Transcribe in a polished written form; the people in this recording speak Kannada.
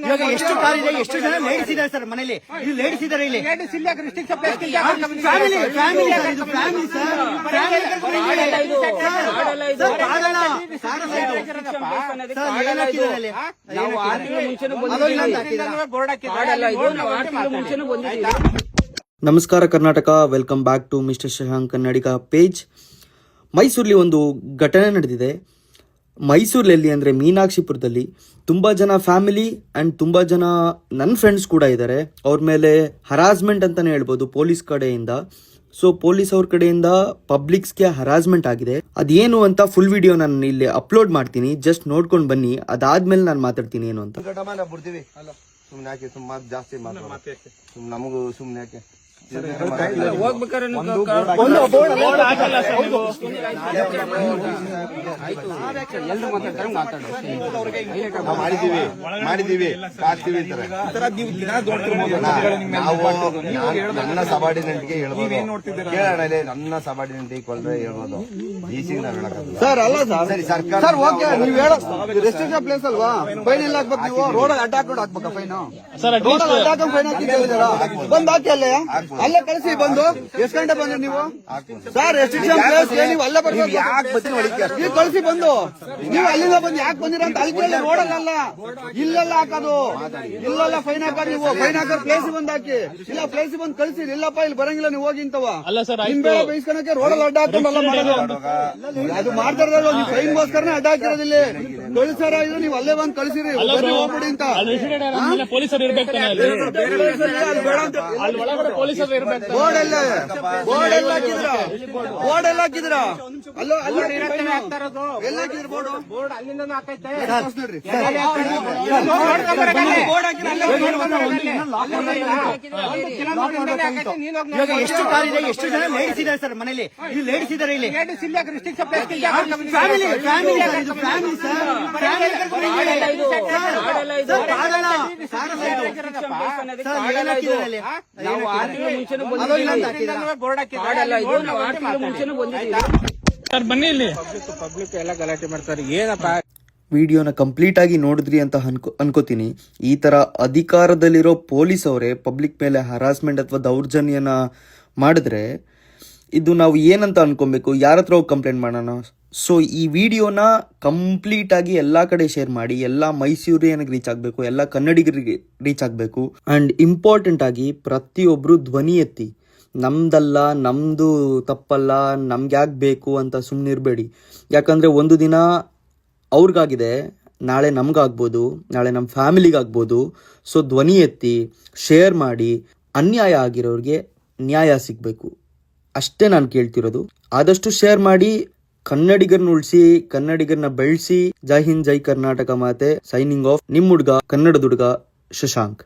ಇವಾಗ ಎಷ್ಟು ಕಾರ್ ಇದೆ, ಎಷ್ಟು ಜನ ಲೇಡೀಸ್ ಇದ್ದಾರೆ ಸರ್ ಮನೇಲಿ? ಇಲ್ಲಿ ಲೇಡೀಸ್ ಇದ್ದಾರೆ, ಇಲ್ಲಿ ಫ್ಯಾಮಿಲಿ ನಮಸ್ಕಾರ Karnataka, welcome back to mister Shashank Kannadiga page. ಮೈಸೂರಲ್ಲಿ ಒಂದು ಘಟನೆ ನಡೆದಿದೆ. ಮೈಸೂರಲ್ಲಿ ಅಂದರೆ ಮೀನಾಕ್ಷಿಪುರದಲ್ಲಿ ತುಂಬ ಜನ ಫ್ಯಾಮಿಲಿ ಆ್ಯಂಡ್ ತುಂಬ ಜನ ನನ್ನ ಫ್ರೆಂಡ್ಸ್ ಕೂಡ ಇದ್ದಾರೆ. ಅವ್ರ ಮೇಲೆ ಹರಾಸ್ಮೆಂಟ್ ಅಂತಲೇ ಹೇಳ್ಬೋದು ಪೊಲೀಸ್ ಕಡೆಯಿಂದ. ಸೊ ಪೊಲೀಸ್ ಅವ್ರ ಕಡೆಯಿಂದ ಪಬ್ಲಿಕ್ಸ್ಗೆ ಹರಾಸ್ಮೆಂಟ್ ಆಗಿದೆ. ಅದೇನು ಅಂತ ಫುಲ್ ವಿಡಿಯೋ ನಾನು ಇಲ್ಲಿ ಅಪ್ಲೋಡ್ ಮಾಡ್ತೀನಿ, ಜಸ್ಟ್ ನೋಡ್ಕೊಂಡು ಬನ್ನಿ. ಅದಾದ್ಮೇಲೆ ನಾನು ಮಾತಾಡ್ತೀನಿ ಏನು ಅಂತ. ನಮಗೂ ಸುಮ್ನೆ ಯಾಕೆ ಮಾಡಿದೀವಿ ಕಾಡ್ತೀವಿ ನನ್ನ ಸಬಾರ್ಡಿನೇಟ್ಗೆ ಹೇಳ್ಬೋದು, ಕೇಳೋಣ ನನ್ನ ಸಬಾರ್ಡಿನೇಟ್ ಕೊಲ್ರೆ ಹೇಳ್ಬೋದು. ಸರ್ ಅಲ್ಲ ಸರ್, ಸರ್ಕಾರ ನೀವು ಹೇಳೋ ರೆಸ್ಟ್ರಿಕ್ಷನ್ ಪ್ಲೇಸ್ ಅಲ್ವಾ? ಫೈನ್ ಎಲ್ಲ ಹಾಕ್ಬೇಕು. ನೀವು ರೋಡ್ ಅಡ್ಡ ಹಾಕೊಂಡು ಹಾಕ್ಬೇಕಾ ಫೈನ್? ರೋಡ್ ಅಡ್ಡ ಹಾಕೊಂಡು ಫೈನ್ ಹಾಕಿ ಬಂದ್ ಹಾಕಿ ಅಲ್ಲೇ ಕಳಿಸಿ. ಬಂದು ಎಷ್ಟು ಗಂಟೆ ಬಂದ್ರಿ ನೀವು? ಸರ್ ರೆಸ್ಟ್ರಿಕ್ಷನ್ ಪ್ಲೇಸ್ ನೀವು ಅಲ್ಲೇ ಬರ್ಬೇಕು. ನೀವು ಕಳಿಸಿ ಬಂದು, ನೀವು ಅಲ್ಲಿಂದ ಬಂದು ಯಾಕೆ ಬಂದಿರ ಅಂತ ಅಲ್ಲಿ ಕೇಳಿ. ರೋಡಲ್ಲ ಇಲ್ಲೆಲ್ಲ ಹಾಕೋದು, ಇಲ್ಲೆಲ್ಲ ಫೈನ್ ಹಾಕೋದು. ನೀವು ಫೈನ್ ಹಾಕೋದು ಪ್ಲೇಸ್ ಬಂದ್ ಹಾಕಿ, ಇಲ್ಲ ಪ್ಲೇಸ್ ಬಂದ್ ಕಳಿಸಿ. ಇಲ್ಲಪ್ಪ ಇಲ್ಲಿ ಬರಂಗಿಲ್ಲ ನೀವು ಹೋಗಿ ಇಂತವ ನಿಮ್ ಬೇಡ ಬೈಸ್ಕೊಳಕ್ಕೆ ರೋಡಲ್ಲಿ ಅಡ್ಡ ಹಾಕೊಂಡಲ್ಲ ಮಾಡೋದು. ಅದು ಮಾಡ್ತಾ ಇರೋದು ನೀವು ಫೈನ್ಗೋಸ್ಕರನೇ ಅಡ್ಡ ಹಾಕಿರೋದಿಲ್ಲ. ಕಳಿಸಾರ ಇದ್ರೆ ನೀವು ಅಲ್ಲೇ ಬಂದ್ ಕಳಿಸಿರಿ, ಹೋಗ್ಬಿಡಿ ಅಂತ. ಪೊಲೀಸರು ಇರ್ಬೇಕು, ಬೋರ್ಡ್ ಎಲ್ಲ ಹಾಕಿದ್ರ, ಬೋರ್ಡ್ ಎಲ್ಲ ಹಾಕಿದ್ರ. ಅಲ್ಲೋ ಎಲ್ಲ ಹಾಕಿದ್ರ ಬೋರ್ಡ್ ಅಲ್ಲಿಂದ ಇವಾಗ ಎಷ್ಟು ಕಾರ್ ಇದೆ, ಎಷ್ಟು ಜನ ಲೇಡೀಸ್ ಇದ್ದಾರೆ ಸರ್ ಮನೇಲಿ? ಇಲ್ಲಿ ಲೇಡೀಸ್ ಇದ್ದಾರೆ, ಇಲ್ಲಿ ಫ್ಯಾಮಿಲಿ ಬನ್ನಿ ಇಲ್ಲಿ ಪಬ್ಲಿಕ್ ಎಲ್ಲ ಗಲಾಟೆ ಮಾಡ್ತಾರೆ. ಏನಪ್ಪ ವಿಡಿಯೋನ ಕಂಪ್ಲೀಟ್ ಆಗಿ ನೋಡಿದ್ರಿ ಅಂತ ಅನ್ಕೋತೀನಿ. ಈ ತರ ಅಧಿಕಾರದಲ್ಲಿರೋ ಪೊಲೀಸ್ ಅವರೇ ಪಬ್ಲಿಕ್ ಮೇಲೆ ಹರಾಸ್ಮೆಂಟ್ ಅಥವಾ ದೌರ್ಜನ್ಯನ ಮಾಡಿದ್ರೆ ಇದು ನಾವು ಏನಂತ ಅನ್ಕೊಬೇಕು? ಯಾರ ಹತ್ರ ಹೋಗಿ ಕಂಪ್ಲೇಂಟ್ ಮಾಡೋಣ? ಸೊ ಈ ವಿಡಿಯೋನ ಕಂಪ್ಲೀಟ್ ಆಗಿ ಎಲ್ಲಾ ಕಡೆ ಶೇರ್ ಮಾಡಿ. ಎಲ್ಲ ಮೈಸೂರಿಯನಿಗೆ ರೀಚ್ ಆಗಬೇಕು, ಎಲ್ಲ ಕನ್ನಡಿಗರಿಗೆ ರೀಚ್ ಆಗಬೇಕು. ಅಂಡ್ ಇಂಪಾರ್ಟೆಂಟ್ ಆಗಿ ಪ್ರತಿಯೊಬ್ರು ಧ್ವನಿ ಎತ್ತಿ, ನಮ್ದಲ್ಲ, ನಮ್ದು ತಪ್ಪಲ್ಲ, ನಮ್ಗೆ ಯಾಕೆ ಬೇಕು ಅಂತ ಸುಮ್ಮನಿರಬೇಡಿ. ಯಾಕಂದ್ರೆ ಒಂದು ದಿನ ಅವ್ರಿಗಾಗಿದೆ, ನಾಳೆ ನಮ್ಗಾಗ್ಬೋದು, ನಾಳೆ ನಮ್ಮ ಫ್ಯಾಮಿಲಿಗಾಗ್ಬೋದು. ಸೊ ಧ್ವನಿ ಎತ್ತಿ ಶೇರ್ ಮಾಡಿ, ಅನ್ಯಾಯ ಆಗಿರೋರಿಗೆ ನ್ಯಾಯ ಸಿಗಬೇಕು ಅಷ್ಟೇ ನಾನು ಕೇಳ್ತಿರೋದು. ಆದಷ್ಟು ಶೇರ್ ಮಾಡಿ, ಕನ್ನಡಿಗರನ್ನ ಉಳಿಸಿ, ಕನ್ನಡಿಗರನ್ನ ಬೆಳೆಸಿ. ಜೈ ಹಿಂದ್, ಜೈ ಕರ್ನಾಟಕ ಮಾತೆ. ಸೈನಿಂಗ್ ಆಫ್, ನಿಮ್ಮ ಹುಡುಗ, ಕನ್ನಡದ ಹುಡುಗ ಶಶಾಂಕ್.